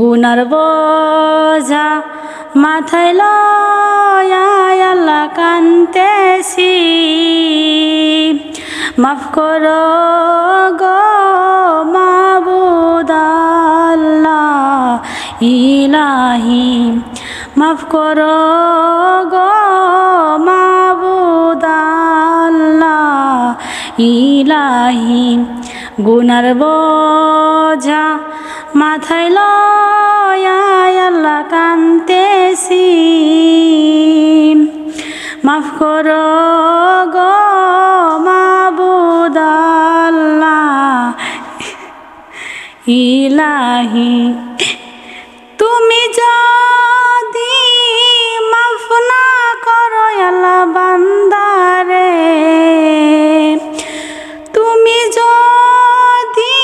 গুনার বোঝা মাথায় লয়া আল্লাহ কান্দেছি, মাফ করো গো মাবুদ আল্লাহ ইলাহি, মাফ করো গো মাবুদ আল্লাহ ইলাহি। গুনার বোঝা মাথায় লয়া আল্লাহ কান্দেছি, মাফ করো গো মাবুদ আল্লাহ ইলাহি। তুমি যদি মাফ না করো আল্লাহ বান্দারে, তুমি যদি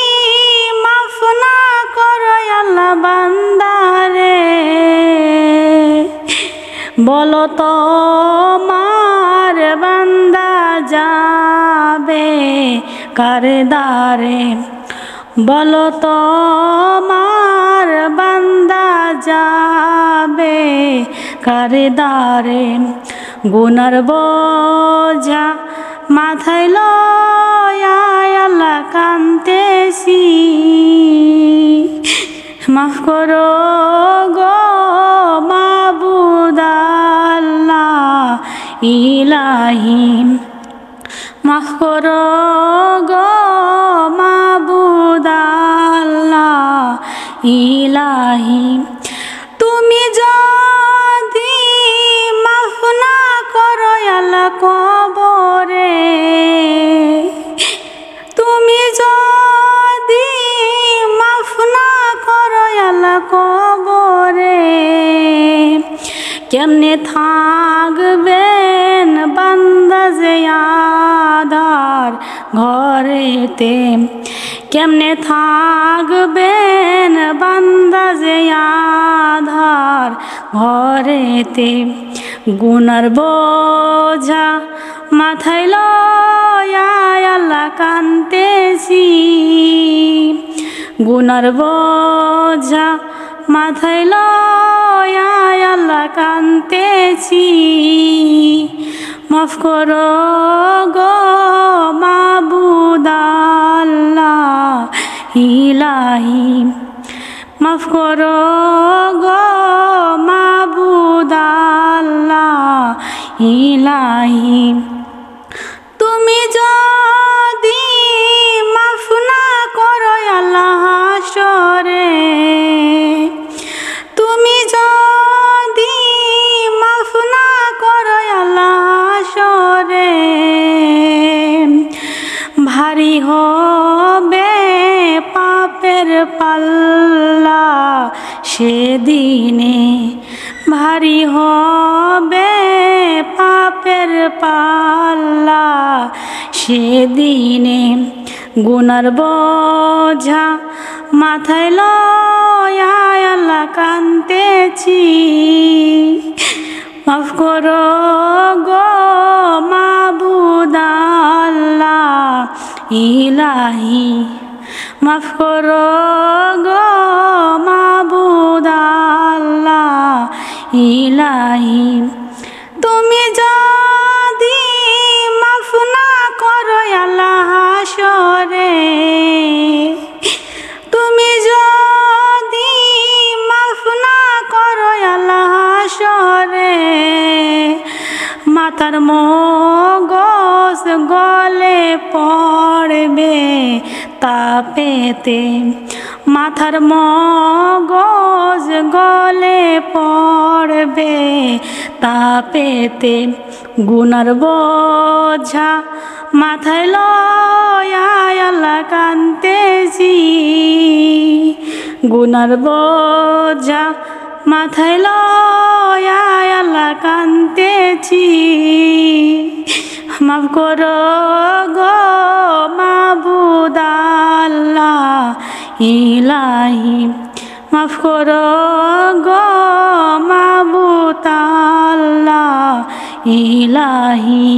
মাফ না করো আল্লাহ বান্দারে, বলো তো মার বান্দা যাবে কার দারে, বলো তো মার বান্দা যাবে কার দারে। গুনার বোঝা মাথায় লয়া আল্লাহ কান্দেছি, মাফ করো গো মাবুদ আল্লাহ ইলাহি, মাফ করো গো মাবুদ আল্লাহ ইলাহি। তুমি যদি মাফ না করো আল্লাহ কবরে, তুমি যদি মাফ না করো আল্লাহ কবরে, কেমনে থাকবেন বান্দা যে আধার ঘরেতে, কেমনে থাকবেন বান্দা যে আধার ঘরেতে। গুনার বোঝা মাথায় লয়া আল্লাহ কান্দেছি, গুনার বোঝা মাথায় লয়া আল্লাহ কান্দেছি, মাফ করো গো মাবুদ আল্লাহ ইলাহি, মাফ করো গো মাবুদ আল্লাহ ইলাহি। তুমি যদি মাফ না করো আল্লাহ হাসরে, তুমি যদি মাফ না করো আল্লাহ হাসরে, ভারী হবে পাপের পাল্লা সেদিনে, ভারী হবে পাপের পাল্লা সেদিনে। গুনার বোঝা মাথায় লয়া আল্লাহ কান্দেছি, মাফ করো গো মাবুদ আল্লাহ ইলাহি, মাফ করো গো মাবুদ আল্লাহ ইলাহি। তুমি যদি মাফ না করো আল্লাহ হাসরে, তুমি যদি মাফ না করো আল্লাহ হাসরে, মাথার মগজ গলে পড়বে তাপেতে, মাথার মগজ গলে পড়বে তাপেতে। গুনার বোঝা মাথায় লয়া আল্লাহ কান্দেছি, গুনার বোঝা মাথায় লয়া আল্লাহ কান্দেছি, মাফ করো গো মাবুদ আল্লাহ ইলাহি, মাফ করো গো মাবুদ আল্লাহ ইলাহি।